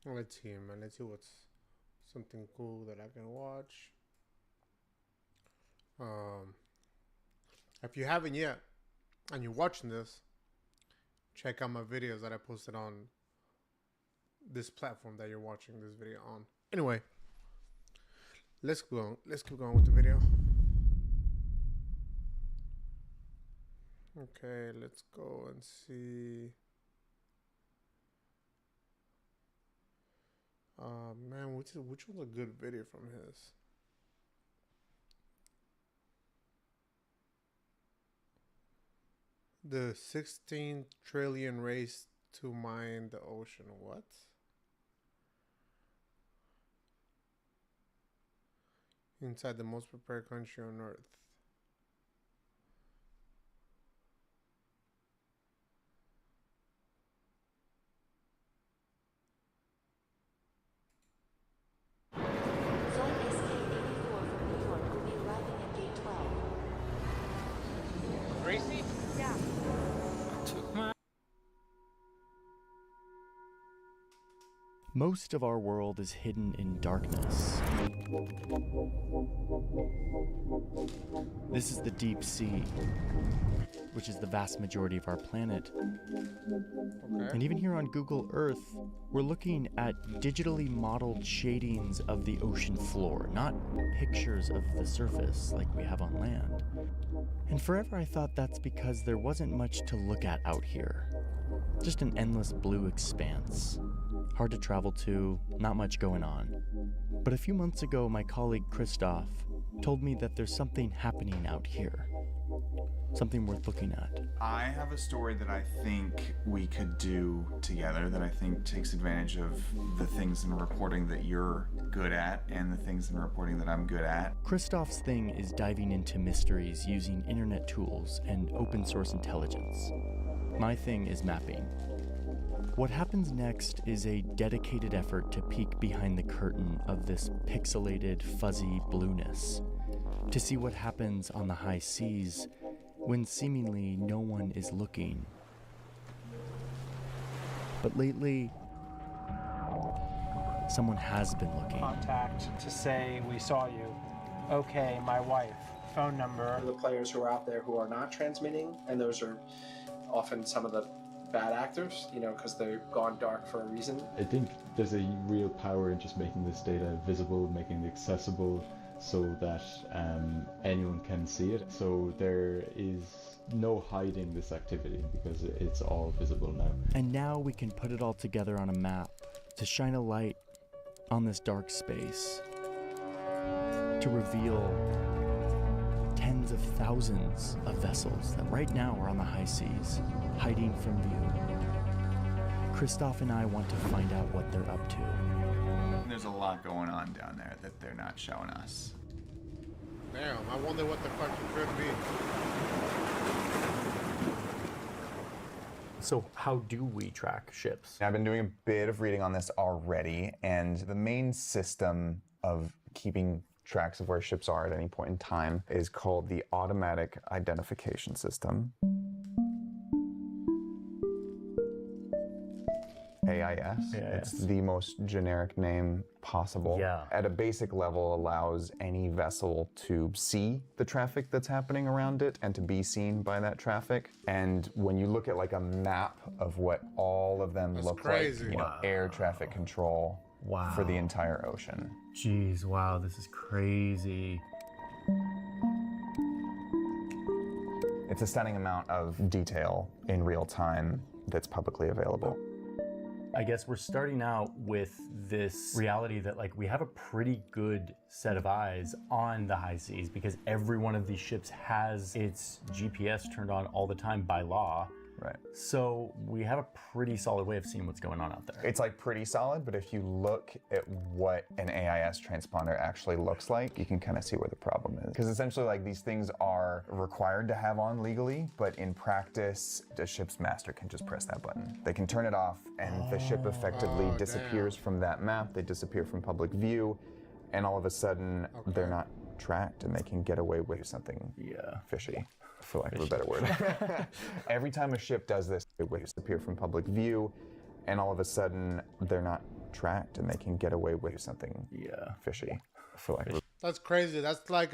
Let's see, man. Let's see what's something cool that I can watch. If you haven't yet, and you're watching this, check out my videos that I posted on this platform that you're watching this video on. Anyway, let's go on. Let's keep going with the video. Okay, let's go and see. Man, which one's a good video from his? The 16 trillion race to mine the ocean. What? Inside the most prepared country on earth. Gracie? Yeah. Most of our world is hidden in darkness. This is the deep sea, which is the vast majority of our planet. Okay. And even here on Google Earth, we're looking at digitally modeled shadings of the ocean floor, not pictures of the surface like we have on land. And forever I thought that's because there wasn't much to look at out here. Just an endless blue expanse. Hard to travel to, not much going on. But a few months ago, my colleague Christoph told me that there's something happening out here. Something worth looking at. I have a story that I think we could do together that I think takes advantage of the things in reporting that you're good at and the things in reporting that I'm good at. Christoph's thing is diving into mysteries using internet tools and open source intelligence. My thing is mapping. What happens next is a dedicated effort to peek behind the curtain of this pixelated, fuzzy blueness, to see what happens on the high seas when seemingly no one is looking. But lately, someone has been looking. Contact to say we saw you. Okay, my wife. Phone number. The players who are out there who are not transmitting, and those are often some of the bad actors, you know, because they've gone dark for a reason. I think there's a real power in just making this data visible, making it accessible so that anyone can see it. So there is no hiding this activity because it's all visible now. And now we can put it all together on a map to shine a light on this dark space, to reveal tens of thousands of vessels that right now are on the high seas, hiding from view. Christoph and I want to find out what they're up to. There's a lot going on down there that they're not showing us. Damn, I wonder what the fuck it could be. So how do we track ships? I've been doing a bit of reading on this already, and the main system of keeping tracks of where ships are at any point in time is called the Automatic Identification System. AIS. It's the most generic name possible. Yeah. At a basic level, allows any vessel to see the traffic that's happening around it and to be seen by that traffic. And when you look at like a map of what all of them look crazy. like, you know, air traffic control for the entire ocean. Jeez, wow, this is crazy. It's a stunning amount of detail in real time that's publicly available. I guess we're starting out with this reality that like we have a pretty good set of eyes on the high seas because every one of these ships has its GPS turned on all the time by law. Right. So we have a pretty solid way of seeing what's going on out there. It's like pretty solid, but if you look at what an AIS transponder actually looks like, you can kind of see where the problem is. Because essentially like these things are required to have on legally, but in practice, the ship's master can just press that button. They can turn it off and the ship effectively disappears from that map. They disappear from public view, and all of a sudden they're not tracked and they can get away with something fishy, for lack of a better word. Every time a ship does this, they disappear from public view, and all of a sudden they're not tracked and they can get away with something fishy. I feel like That's crazy. That's like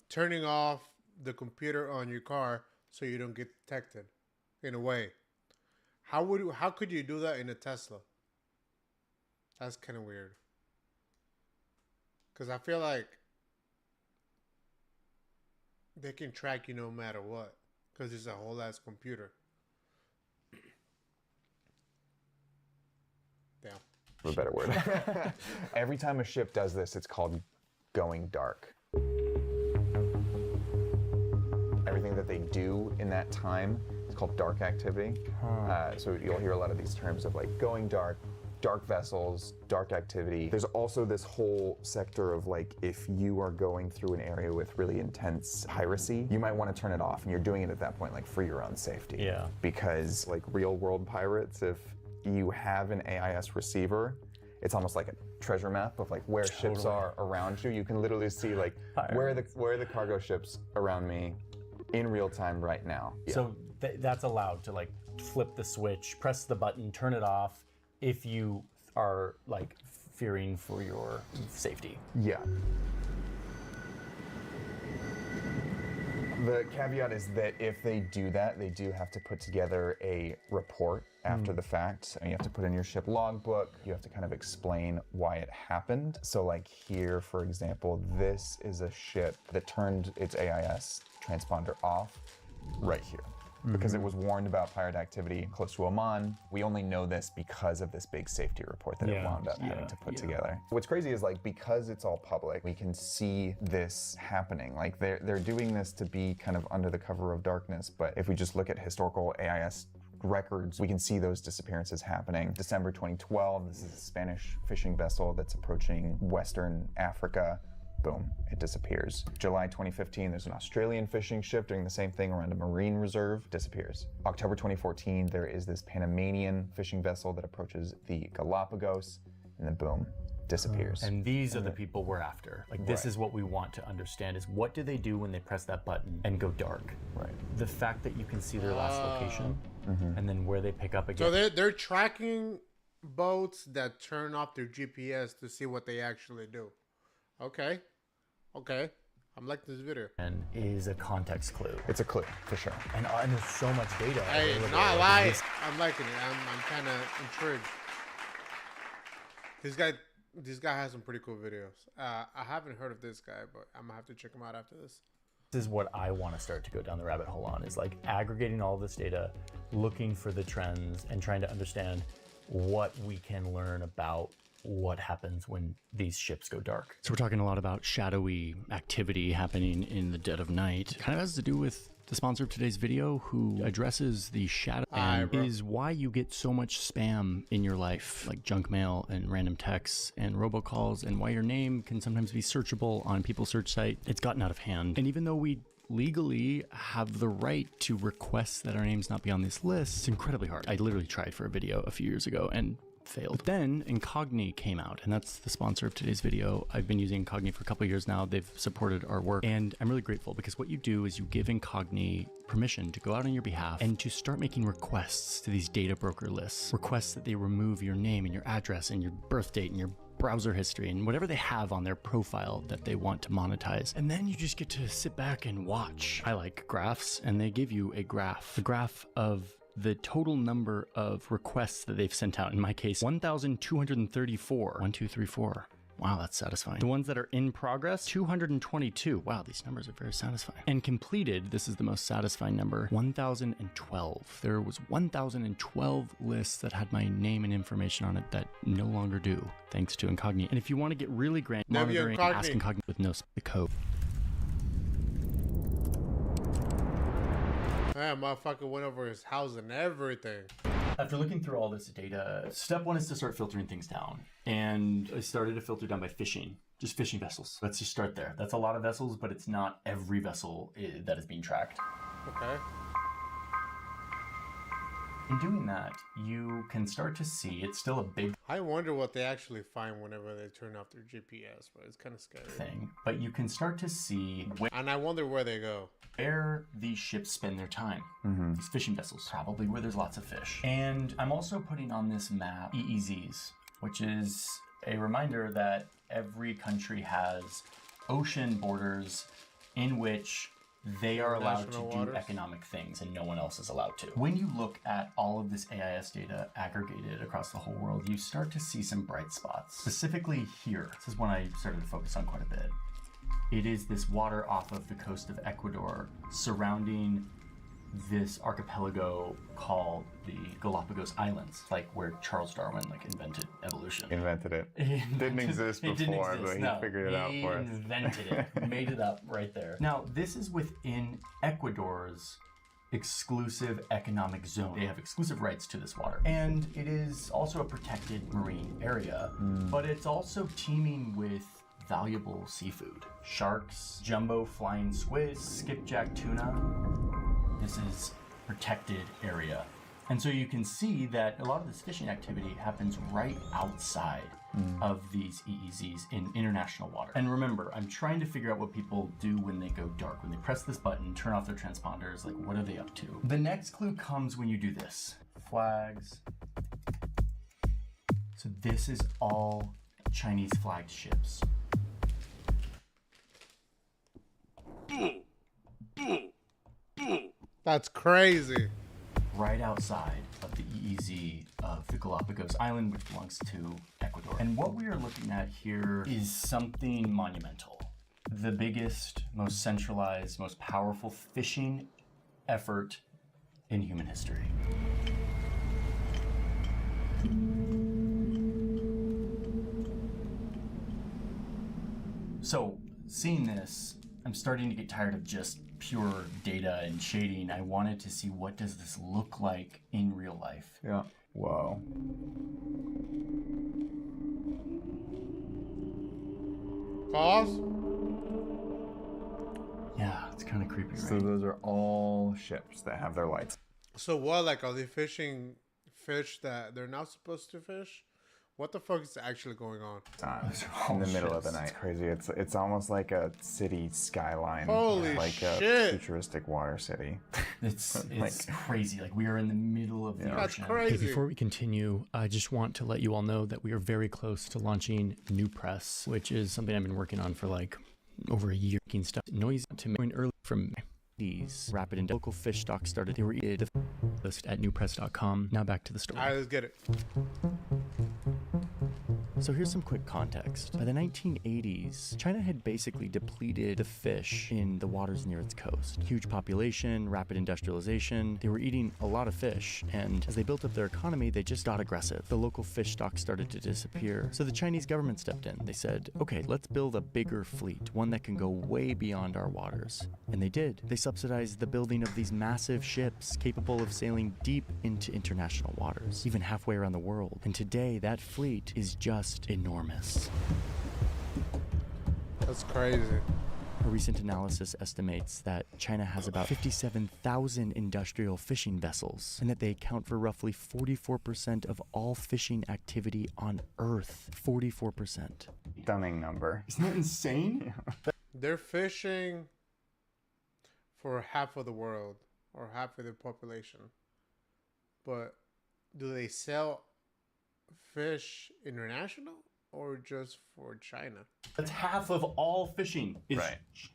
turning off the computer on your car so you don't get detected. In a way, how could you do that in a Tesla? That's kind of weird. Because I feel like they can track you no matter what. Because it's a whole ass computer. Damn. a better word. Every time a ship does this, it's called going dark. Everything that they do in that time is called dark activity. So you'll hear a lot of these terms of like going dark, dark vessels, dark activity. There's also this whole sector of like, if you are going through an area with really intense piracy, you might want to turn it off, and you're doing it at that point like for your own safety. Yeah. Because like real world pirates, if you have an AIS receiver, it's almost like a treasure map of like where ships are around you. You can literally see like where are the cargo ships around me in real time right now. Yeah. So that's allowed to like flip the switch, press the button, turn it off if you are like fearing for your safety. Yeah. The caveat is that if they do that, they do have to put together a report after the fact. And you have to put in your ship logbook. You have to kind of explain why it happened. So like here, for example, this is a ship that turned its AIS transponder off right here. Because it was warned about pirate activity close to Oman. We only know this because of this big safety report that it wound up having to put together. What's crazy is like, because it's all public, we can see this happening. Like they're doing this to be kind of under the cover of darkness, but if we just look at historical AIS records, we can see those disappearances happening. December 2012, this is a Spanish fishing vessel that's approaching Western Africa. Boom, it disappears. July 2015, there's an Australian fishing ship doing the same thing around a marine reserve, disappears. October 2014, there is this Panamanian fishing vessel that approaches the Galapagos, and then boom, disappears. And these are the people we're after. Like this is what we want to understand is what do they do when they press that button and go dark? Right. The fact that you can see their last location and then where they pick up again. So they're tracking boats that turn off their GPS to see what they actually do. Okay. Okay, I'm liking this video. And is a context clue. It's a clue, for sure. And there's so much data. Hey, not lie. I'm liking it. I'm kind of intrigued. This guy has some pretty cool videos. I haven't heard of this guy, but I'm gonna have to check him out after this. This is what I want to start to go down the rabbit hole on, is like aggregating all this data, looking for the trends, and trying to understand what we can learn about what happens when these ships go dark. So we're talking a lot about shadowy activity happening in the dead of night. Kind of has to do with the sponsor of today's video, who addresses the shadow and is why you get so much spam in your life, like junk mail and random texts and robocalls, and why your name can sometimes be searchable on people's search site. It's gotten out of hand. And even though we legally have the right to request that our names not be on this list, it's incredibly hard. I literally tried for a video a few years ago and failed. But then Incogni came out, and that's the sponsor of today's video. I've been using Incogni for a couple of years now. They've supported our work, and I'm really grateful because what you do is you give Incogni permission to go out on your behalf and to start making requests to these data broker lists. Requests that they remove your name and your address and your birth date and your browser history and whatever they have on their profile that they want to monetize. And then you just get to sit back and watch. I like graphs, and they give you a graph of the total number of requests that they've sent out. In my case, 1,234. 1, 2, 3, 4. Wow, that's satisfying. The ones that are in progress, 222. Wow, these numbers are very satisfying. And completed, this is the most satisfying number, 1,012. There was 1,012 lists that had my name and information on it that no longer do, thanks to Incogni. And if you want to get really grand, monitoring, ask Incogni with no code. Man, motherfucker went over his house and everything. After looking through all this data, step one is to start filtering things down. And I started to filter down by fishing, just fishing vessels. Let's just start there. That's a lot of vessels, but it's not every vessel that is being tracked. Okay. In doing that, you can start to see it's still a big I wonder what they actually find whenever they turn off their GPS, but it's kind of scary. thing, but you can start to see And I wonder where they go. where these ships spend their time. These fishing vessels, probably where there's lots of fish. And I'm also putting on this map EEZs, which is a reminder that every country has ocean borders in which they are allowed to do economic things and no one else is allowed to. When you look at all of this AIS data aggregated across the whole world, you start to see some bright spots. Specifically here, this is one I started to focus on quite a bit. It is this water off of the coast of Ecuador surrounding this archipelago called the Galapagos Islands, like where Charles Darwin invented evolution. Invented it. Didn't exist before, but he figured it out for us. He invented it, made it up right there. Now, this is within Ecuador's exclusive economic zone. They have exclusive rights to this water. And it is also a protected marine area, but it's also teeming with valuable seafood. Sharks, jumbo flying squid, skipjack tuna. This is protected area. And so you can see that a lot of this fishing activity happens right outside of these EEZs in international water. And remember, I'm trying to figure out what people do when they go dark. When they press this button, turn off their transponders, what are they up to? The next clue comes when you do this. Flags. So this is all Chinese flagged ships. That's crazy. Right outside of the EEZ of the Galapagos Island, which belongs to Ecuador. And what we are looking at here is something monumental. The biggest, most centralized, most powerful fishing effort in human history. So, seeing this, I'm starting to get tired of just pure data and shading. I wanted to see, what does this look like in real life? Yeah. Whoa. Pause. Yeah, it's kind of creepy, right? So those are all ships that have their lights. So what, are they fishing fish that they're not supposed to fish? What the fuck is actually going on? In the middle of the night. It's crazy. It's almost like a city skyline. Holy like shit. a futuristic water city. It's crazy. We are in the middle of the ocean. That's crazy. Hey, before we continue, I just want to let you all know that we are very close to launching New Press, which is something I've been working on for over a year. Making stuff noise to me early from these rapid and local fish stocks started. They were list at newpress.com. Now back to the story. All right, let's get it. So here's some quick context. By the 1980s, China had basically depleted the fish in the waters near its coast. Huge population, rapid industrialization. They were eating a lot of fish, and as they built up their economy, they just got aggressive. The local fish stock started to disappear. So the Chinese government stepped in. They said, okay, let's build a bigger fleet, one that can go way beyond our waters. And they did. They subsidized the building of these massive ships capable of sailing deep into international waters, even halfway around the world. And today, that fleet is just enormous. That's crazy. A recent analysis estimates that China has about 57,000 industrial fishing vessels, and that they account for roughly 44% of all fishing activity on Earth. 44%. Stunning number. Isn't that insane? They're fishing for half of the world or half of the population. But do they sell fish international or just for China? That's half of all fishing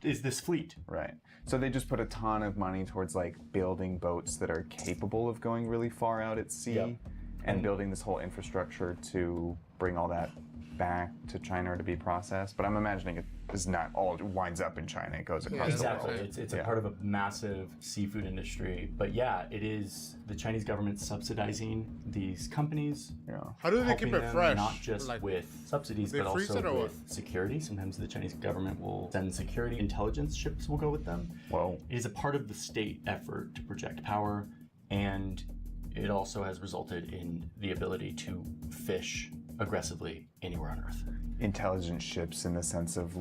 is this fleet. Right. So they just put a ton of money towards building boats that are capable of going really far out at sea and building this whole infrastructure to bring all that back to China to be processed. But I'm imagining it is not all winds up in China. It goes across the world. Exactly. It's a part of a massive seafood industry. But yeah, it is the Chinese government subsidizing these companies. Yeah. How do they keep it fresh? Not just with subsidies, but also with security. Sometimes the Chinese government will send security. Intelligence ships will go with them. Whoa. It is a part of the state effort to project power, and it also has resulted in the ability to fish aggressively anywhere on Earth. Intelligent ships in the sense of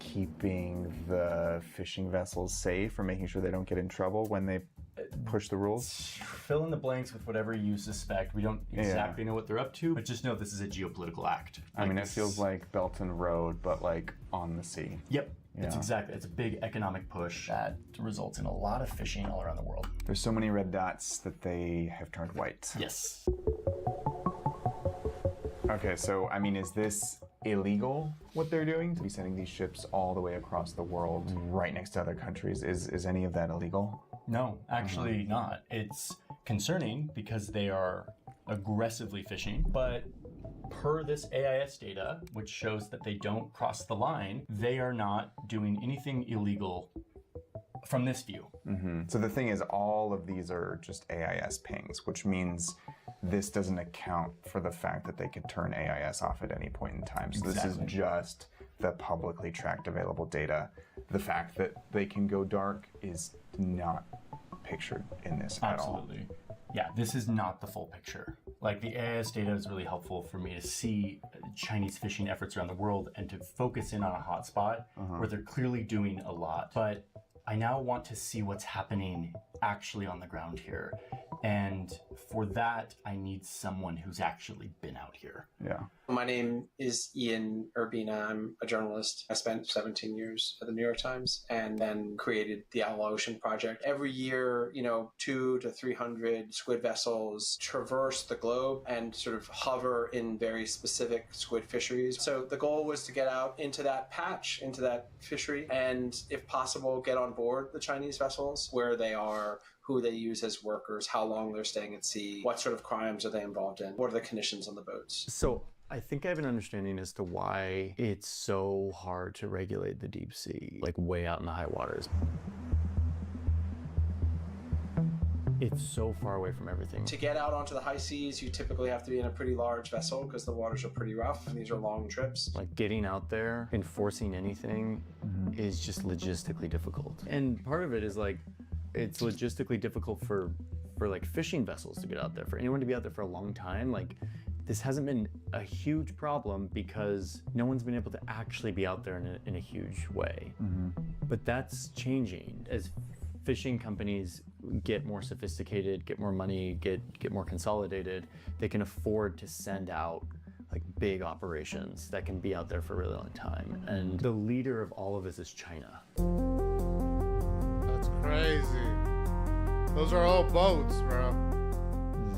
keeping the fishing vessels safe or making sure they don't get in trouble when they push the rules? Fill in the blanks with whatever you suspect. We don't exactly know what they're up to, but just know this is a geopolitical act. I mean, it feels like Belt and Road, but on the sea. Yep. It's exactly. It's a big economic push that results in a lot of fishing all around the world. There's so many red dots that they have turned white. Yes. Okay, so I mean, is this illegal, what they're doing? To be sending these ships all the way across the world right next to other countries, is any of that illegal? No, actually not. It's concerning because they are aggressively fishing, but per this AIS data, which shows that they don't cross the line, they are not doing anything illegal from this view. So the thing is, all of these are just AIS pings, which means this doesn't account for the fact that they could turn AIS off at any point in time. So this is just the publicly tracked available data. The fact that they can go dark is not pictured in this at all. Absolutely. Yeah, this is not the full picture. Like, the AIS data is really helpful for me to see Chinese fishing efforts around the world and to focus in on a hotspot where they're clearly doing a lot. But I now want to see what's happening actually on the ground here. And for that, I need someone who's actually been out here. Yeah. My name is Ian Urbina. I'm a journalist. I spent 17 years at the New York Times and then created the Owl Ocean Project. Every year, 200 to 300 squid vessels traverse the globe and sort of hover in very specific squid fisheries. So the goal was to get out into that patch, into that fishery, and if possible, get on board the Chinese vessels, where they are, who they use as workers, how long they're staying at sea, what sort of crimes are they involved in, what are the conditions on the boats. So I think I have an understanding as to why it's so hard to regulate the deep sea, like way out in the high waters. It's so far away from everything. To get out onto the high seas, you typically have to be in a pretty large vessel because the waters are pretty rough and these are long trips. Like, getting out there, enforcing anything is just logistically difficult. And part of it is like, it's logistically difficult for like fishing vessels to get out there. For anyone to be out there for a long time, like, this hasn't been a huge problem because no one's been able to actually be out there in a huge way. But that's changing as fishing companies get more sophisticated, get more money, get more consolidated. They can afford to send out like big operations that can be out there for a really long time. And the leader of all of this is China. That's crazy. Those are all boats, bro.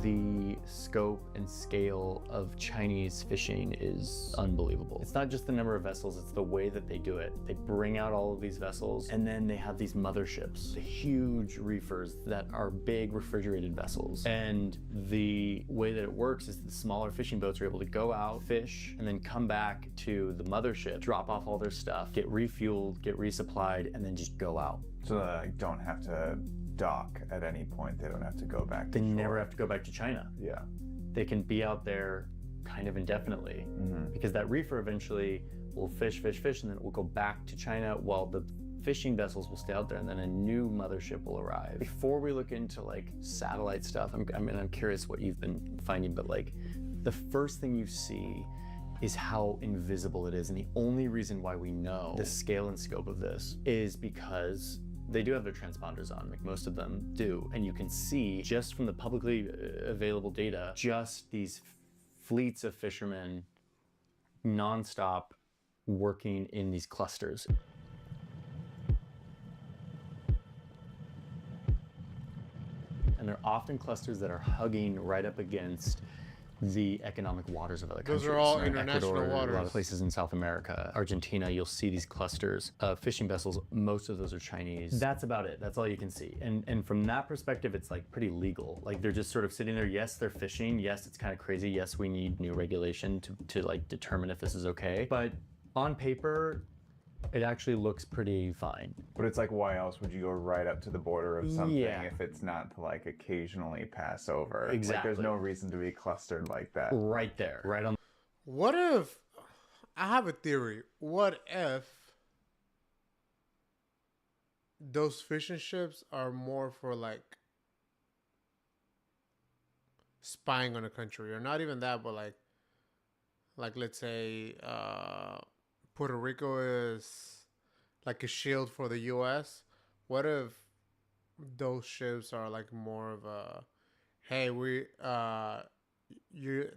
The scope and scale of Chinese fishing is unbelievable. It's not just the number of vessels, it's the way that they do it. They bring out all of these vessels and then they have these motherships, the huge reefers that are big refrigerated vessels. And the way that it works is the smaller fishing boats are able to go out, fish, and then come back to the mothership, drop off all their stuff, get refueled, get resupplied, and then just go out. So they don't have to dock at any point. They don't have to go back to They shore. never have to go back to China. Yeah. They can be out there kind of indefinitely because that reefer eventually will fish, and then it will go back to China while the fishing vessels will stay out there, and then a new mothership will arrive. Before we look into like satellite stuff, I'm curious what you've been finding, but like the first thing you see is how invisible it is. And the only reason why we know the scale and scope of this is because they do have their transponders on, like most of them do. And you can see just from the publicly available data, just these fleets of fishermen nonstop working in these clusters. And they're often clusters that are hugging right up against the economic waters of other countries. Those are all So in international Ecuador, waters. A lot of places in South America, Argentina, you'll see these clusters of fishing vessels. Most of those are Chinese. That's about it. That's all you can see. And from that perspective, it's like pretty legal. Like, they're just sort of sitting there. Yes, they're fishing. Yes, it's kind of crazy. Yes, we need new regulation to like determine if this is okay. But on paper, it actually looks pretty fine. But it's like, why else would you go right up to the border of something Yeah. if it's not to like occasionally pass over? Like, Exactly. there's no reason to be clustered like that. Right there, right on. What if, I have a theory, what if those fishing ships are more for like spying on a country, or not even that, but like let's say Puerto Rico is like a shield for the US. What if those ships are like more of a, hey,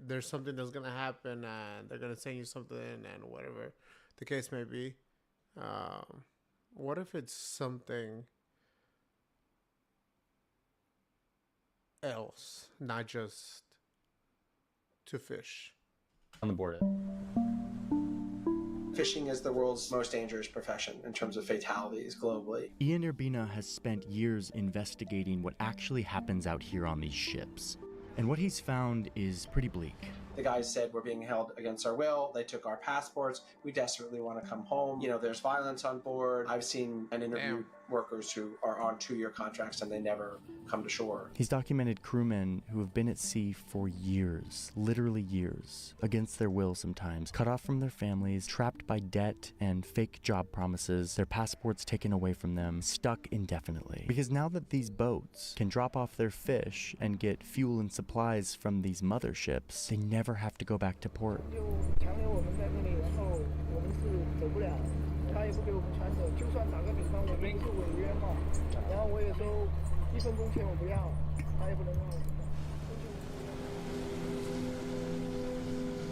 there's something that's gonna happen and they're gonna send you something and whatever the case may be. What if it's something else, not just to fish? on the board. Fishing is the world's most dangerous profession in terms of fatalities globally. Ian Urbina has spent years investigating what actually happens out here on these ships. And what he's found is pretty bleak. The guys said we're being held against our will. They took our passports. We desperately want to come home. You know, there's violence on board. I've seen and interviewed workers who are on 2-year contracts and they never come to shore. He's documented crewmen who have been at sea for years, literally years, against their will sometimes, cut off from their families, trapped by debt and fake job promises, their passports taken away from them, stuck indefinitely. Because now that these boats can drop off their fish and get fuel and supplies from these motherships, they never have to go back to port.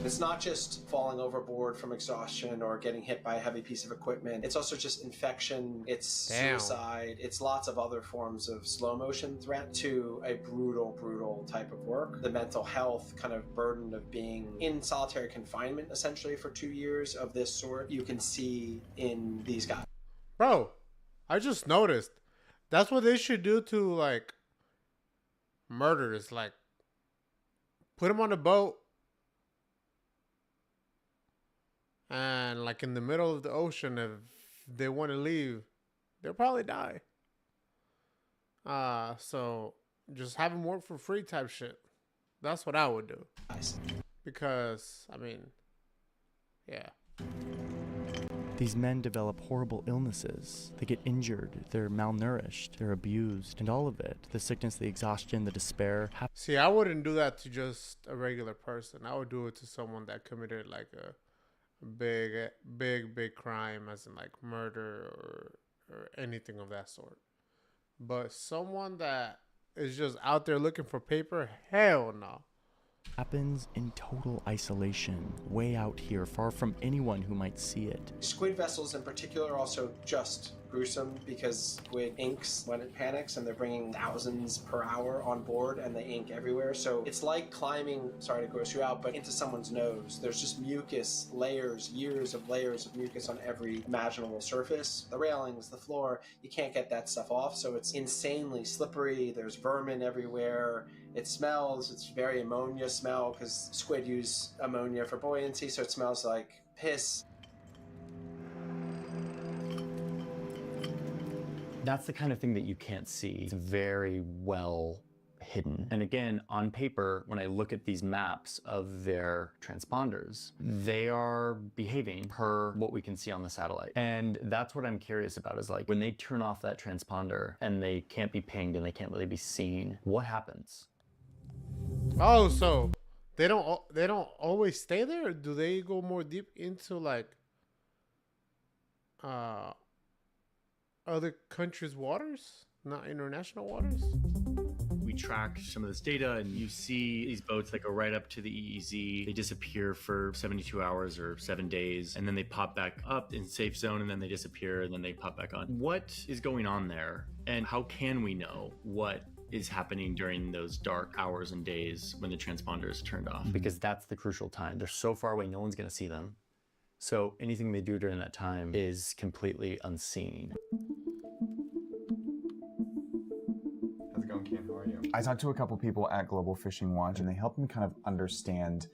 It's not just falling overboard from exhaustion or getting hit by a heavy piece of equipment. It's also just infection, it's suicide, it's lots of other forms of slow motion threat to a brutal, brutal type of work. The mental health kind of burden of being in solitary confinement essentially for 2 years of this sort, you can see in these guys. Bro, I just noticed. That's what they should do to, like, murderers. Like, put them on a boat and, like, in the middle of the ocean, if they want to leave, they'll probably die. So just have them work for free type shit. That's what I would do. Because, I mean, yeah. These men develop horrible illnesses. They get injured, they're malnourished, they're abused, and all of it, the sickness, the exhaustion, the despair. See, I wouldn't do that to just a regular person. I would do it to someone that committed like a big crime, as in like murder or anything of that sort. But someone that is just out there looking for paper, hell no. Happens in total isolation, way out here, far from anyone who might see it. Squid vessels in particular are also just gruesome because squid inks when it panics and they're bringing thousands per hour on board and they ink everywhere. So it's like climbing, sorry to gross you out, but into someone's nose. There's just mucus, layers, years of layers of mucus on every imaginable surface. The railings, the floor, you can't get that stuff off. So it's insanely slippery. There's vermin everywhere. It smells, it's very ammonia smell because squid use ammonia for buoyancy, so it smells like piss. That's the kind of thing that you can't see. It's very well hidden. And again, on paper, when I look at these maps of their transponders, they are behaving per what we can see on the satellite. And that's what I'm curious about is like when they turn off that transponder and they can't be pinged and they can't really be seen, what happens? Oh, so they don't always stay there? Or do they go more deep into like other countries' waters, not international waters? We track some of this data and you see these boats that go right up to the EEZ. They disappear for 72 hours or 7 days, and then they pop back up in safe zone, and then they disappear, and then they pop back on. What is going on there? And how can we know what is happening during those dark hours and days when the transponder is turned off? Because that's the crucial time. They're so far away, no one's gonna see them. So anything they do during that time is completely unseen. How's it going, Ken? How are you? I talked to a couple people at Global Fishing Watch, and they helped me kind of understand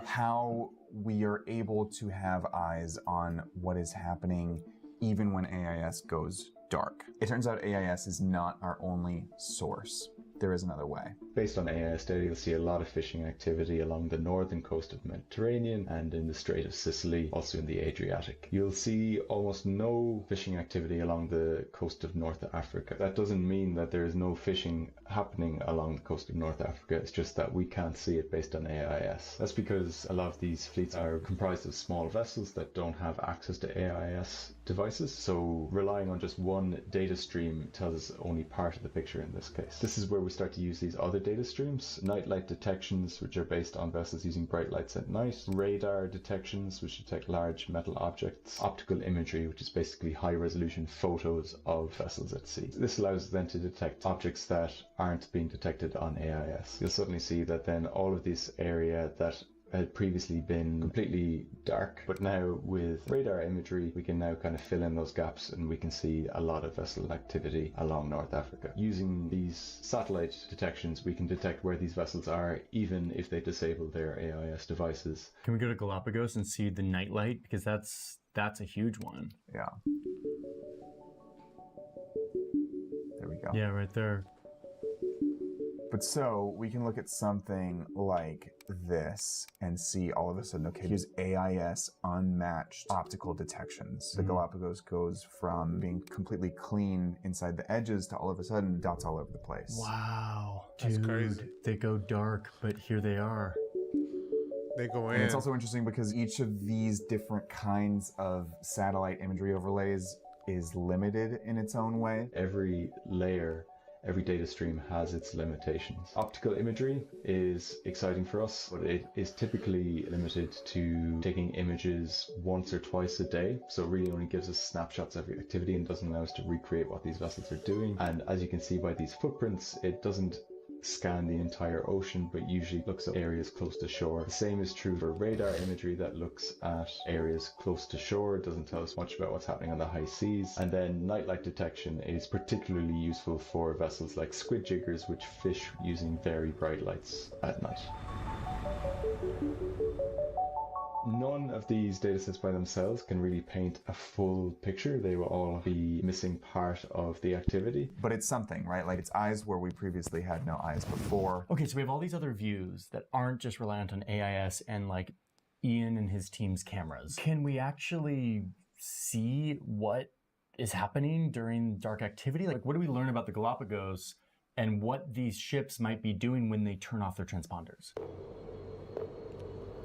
how we are able to have eyes on what is happening even when AIS goes dark. It turns out AIS is not our only source. There is another way. Based on AIS data, you'll see a lot of fishing activity along the northern coast of the Mediterranean and in the Strait of Sicily, also in the Adriatic. You'll see almost no fishing activity along the coast of North Africa. That doesn't mean that there is no fishing happening along the coast of North Africa, it's just that we can't see it based on AIS. That's because a lot of these fleets are comprised of small vessels that don't have access to AIS devices, so relying on just one data stream tells us only part of the picture in this case. This is where we start to use these other data streams: nightlight detections, which are based on vessels using bright lights at night; radar detections, which detect large metal objects; optical imagery, which is basically high resolution photos of vessels at sea. This allows us then to detect objects that aren't being detected on AIS. You'll suddenly see that then all of this area that had previously been completely dark, but now with radar imagery, we can now kind of fill in those gaps and we can see a lot of vessel activity along North Africa. Using these satellite detections, we can detect where these vessels are, even if they disable their AIS devices. Can we go to Galapagos and see the nightlight? Because that's a huge one. Yeah. There we go. Yeah, right there. But so we can look at something like this and see all of a sudden, okay, here's AIS unmatched optical detections. The Galapagos goes from being completely clean inside the edges to all of a sudden dots all over the place. Wow. That's Dude, crazy. They go dark, but here they are. They go in. And it's also interesting because each of these different kinds of satellite imagery overlays is limited in its own way. Every layer, every data stream has its limitations. Optical imagery is exciting for us, but it is typically limited to taking images once or twice a day. So it really only gives us snapshots of every activity and doesn't allow us to recreate what these vessels are doing. And as you can see by these footprints, it doesn't scan the entire ocean, but usually looks at areas close to shore. The same is true for radar imagery that looks at areas close to shore. It doesn't tell us much about what's happening on the high seas. And then nightlight detection is particularly useful for vessels like squid jiggers, which fish using very bright lights at night. None of these datasets by themselves can really paint a full picture. They will all be missing part of the activity. But it's something, right? Like it's eyes where we previously had no eyes before. Okay, so we have all these other views that aren't just reliant on AIS and like Ian and his team's cameras. Can we actually see what is happening during dark activity? Like, what do we learn about the Galapagos and what these ships might be doing when they turn off their transponders?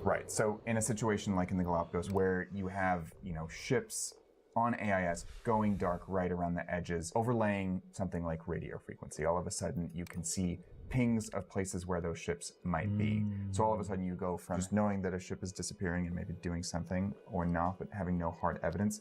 Right. So in a situation like in the Galapagos where you have, ships on AIS going dark right around the edges, overlaying something like radio frequency, all of a sudden you can see pings of places where those ships might be. So all of a sudden you go from just knowing that a ship is disappearing and maybe doing something or not, but having no hard evidence.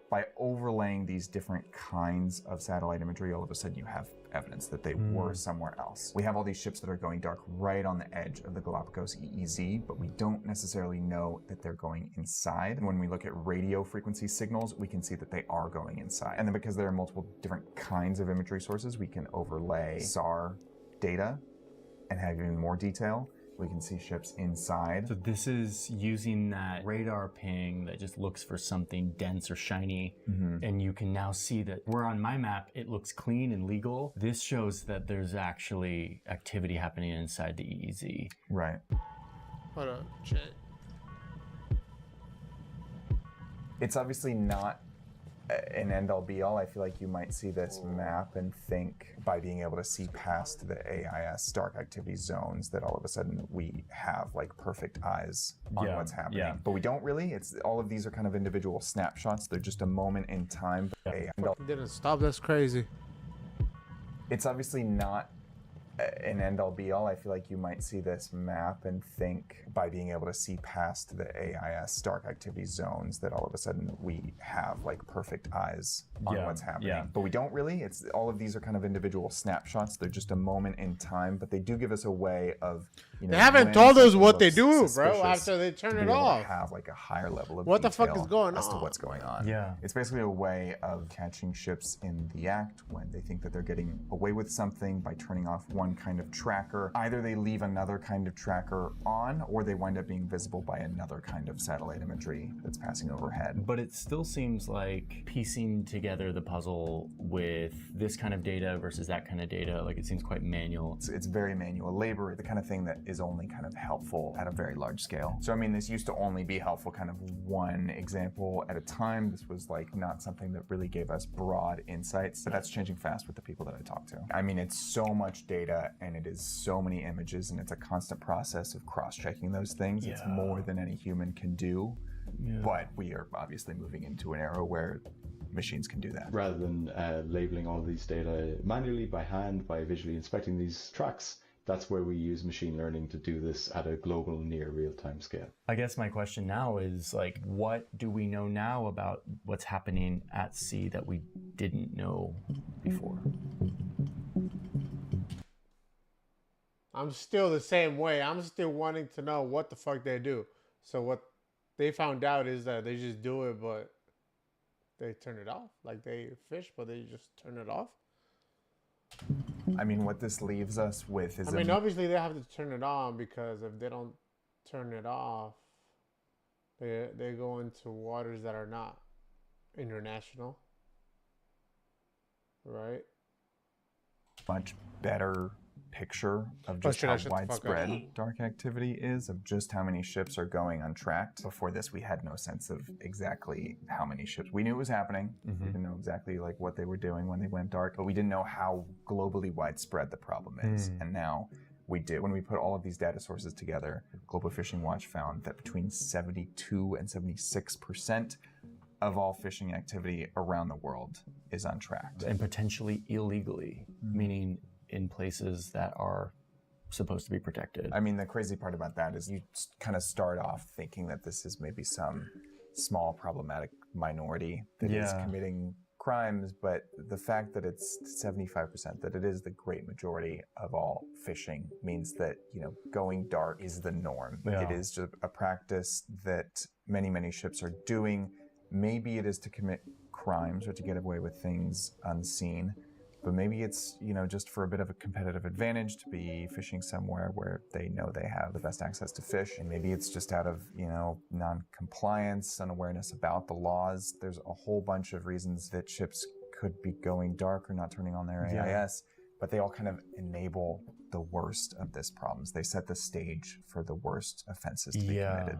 By overlaying these different kinds of satellite imagery, all of a sudden you have evidence that they were somewhere else. We have all these ships that are going dark right on the edge of the Galapagos EEZ, but we don't necessarily know that they're going inside. And when we look at radio frequency signals, we can see that they are going inside. And then because there are multiple different kinds of imagery sources, we can overlay SAR data and have even more detail. We can see ships inside. So this is using that radar ping that just looks for something dense or shiny. And you can now see that where on my map, it looks clean and legal. This shows that there's actually activity happening inside the EEZ. Right. Hold on, check. It's obviously not an end-all be-all. I feel like you might see this map and think by being able to see past the AIS dark activity zones that all of a sudden we have like perfect eyes on what's happening. Yeah. But we don't really. It's all of these are kind of individual snapshots. They're just a moment in time. Didn't stop. That's crazy. It's obviously not an end-all be-all. I feel like you might see this map and think by being able to see past the AIS dark activity zones that all of a sudden we have like perfect eyes on what's happening. But we don't really. It's all of these are kind of individual snapshots. They're just a moment in time, but they do give us a way of, They haven't told us what they do, bro, after they turn it off. Have like a higher level of What the fuck detail is going as to on? what's going on. Yeah. It's basically a way of catching ships in the act when they think that they're getting away with something by turning off one kind of tracker. Either they leave another kind of tracker on, or they wind up being visible by another kind of satellite imagery that's passing overhead. But it still seems like piecing together the puzzle with this kind of data versus that kind of data, like it seems quite manual. It's very manual labor, the kind of thing that is only kind of helpful at a very large scale. So I mean, this used to only be helpful kind of one example at a time. This was like not something that really gave us broad insights. But that's changing fast with the people that I talk to. I mean, it's so much data and it is so many images and it's a constant process of cross-checking those things. It's more than any human can do. But we are obviously moving into an era where machines can do that. Rather than labeling all of these data manually by hand, by visually inspecting these tracks, that's where we use machine learning to do this at a global, near real-time scale. I guess my question now is like, what do we know now about what's happening at sea that we didn't know before? I'm still the same way. I'm still wanting to know what the fuck they do. So what they found out is that they just do it, but they turn it off. Like they fish, but they just turn it off. I mean, what this leaves us with is... I mean, obviously they have to turn it on, because if they don't turn it off, they go into waters that are not international. Right? much better picture of just how widespread dark activity is, of just how many ships are going untracked. Before this, we had no sense of exactly how many ships. We knew it was happening. We didn't know exactly like what they were doing when they went dark, but we didn't know how globally widespread the problem is. And now we do. When we put all of these data sources together, Global Fishing Watch found that between 72 and 76% of all fishing activity around the world is untracked. And potentially illegally, meaning in places that are supposed to be protected. I mean, the crazy part about that is you kind of start off thinking that this is maybe some small problematic minority that is committing crimes, but the fact that it's 75%, that it is the great majority of all fishing, means that, you know, going dark is the norm. It is just a practice that many, many ships are doing. Maybe it is to commit crimes or to get away with things unseen, but maybe it's, you know, just for a bit of a competitive advantage to be fishing somewhere where they know they have the best access to fish. And maybe it's just out of, you know, non-compliance, unawareness about the laws. There's a whole bunch of reasons that ships could be going dark or not turning on their AIS, but they all kind of enable the worst of this problems. They set the stage for the worst offenses to be committed.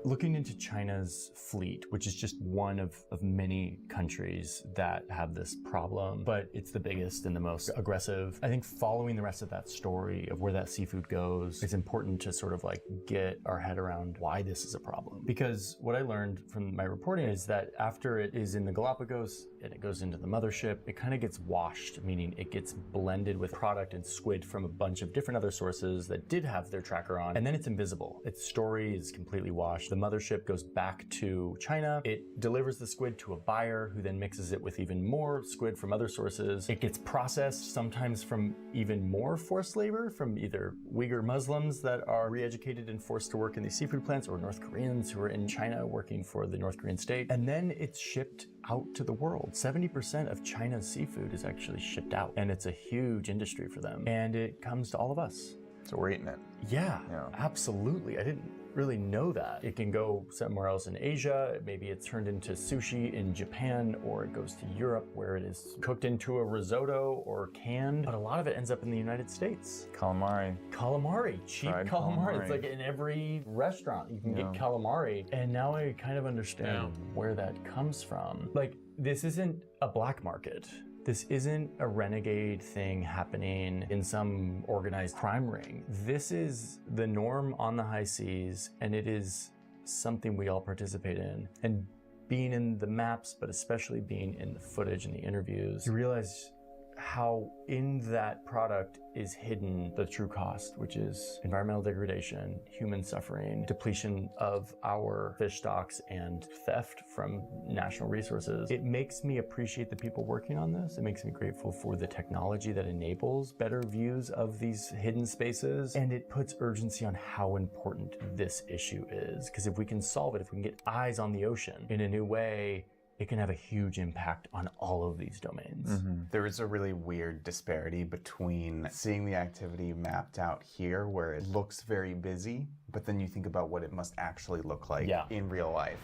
Looking into China's fleet, which is just one of many countries that have this problem, but it's the biggest and the most aggressive. I think following the rest of that story of where that seafood goes, it's important to sort of like get our head around why this is a problem. Because what I learned from my reporting is that after it is in the Galapagos and it goes into the mothership, it kind of gets washed, meaning it gets blended with product and squid from a bunch of different other sources that did have their tracker on, and then it's invisible. Its story is completely washed. The mothership goes back to China. It delivers the squid to a buyer who then mixes it with even more squid from other sources. It gets processed, sometimes from even more forced labor, from either Uyghur Muslims that are re-educated and forced to work in these seafood plants, or North Koreans who are in China working for the North Korean state. And then it's shipped out to the world. 70% of China's seafood is actually shipped out, and it's a huge industry for them. And it comes to all of us. So we're eating it. Yeah, absolutely. I didn't really know that. It can go somewhere else in Asia. Maybe it's turned into sushi in Japan, or it goes to Europe where it is cooked into a risotto or canned. But a lot of it ends up in the United States. Calamari. Calamari, cheap calamari. It's like in every restaurant you can get calamari. And now I kind of understand where that comes from. Like, this isn't a black market. This isn't a renegade thing happening in some organized crime ring. This is the norm on the high seas, and it is something we all participate in. And being in the maps, but especially being in the footage and the interviews, you realize how in that product is hidden the true cost, which is environmental degradation, human suffering, depletion of our fish stocks, and theft from national resources. It makes me appreciate the people working on this. It makes me grateful for the technology that enables better views of these hidden spaces, and it puts urgency on how important this issue is. Because if we can solve it, if we can get eyes on the ocean in a new way, it can have a huge impact on all of these domains. There is a really weird disparity between seeing the activity mapped out here, where it looks very busy, but then you think about what it must actually look like in real life.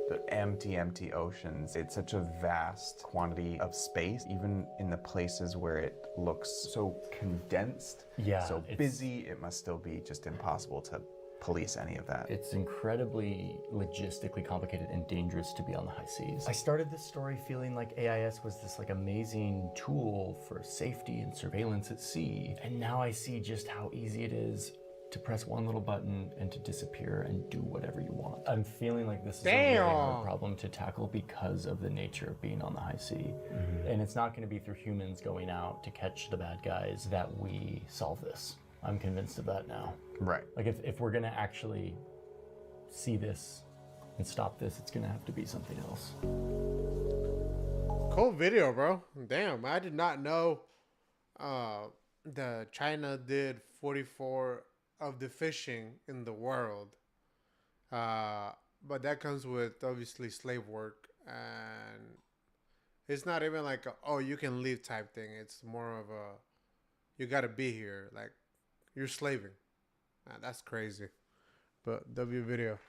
The empty oceans. It's such a vast quantity of space, even in the places where it looks so condensed, so busy, it must still be just impossible to police any of that. It's incredibly logistically complicated and dangerous to be on the high seas. I started this story feeling like AIS was this like amazing tool for safety and surveillance at sea. And now I see just how easy it is to press one little button and to disappear and do whatever you want. I'm feeling like this is a really hard problem to tackle because of the nature of being on the high sea. And it's not going to be through humans going out to catch the bad guys that we solve this. I'm convinced of that now. Right. Like if we're gonna actually see this and stop this, it's gonna have to be something else. Cool video, bro. Damn, I did not know the China did 44 of the fishing in the world. But that comes with obviously slave work, and it's not even like a, oh, you can leave type thing. It's more of a you gotta be here, like you're slaving. That's crazy. But W video.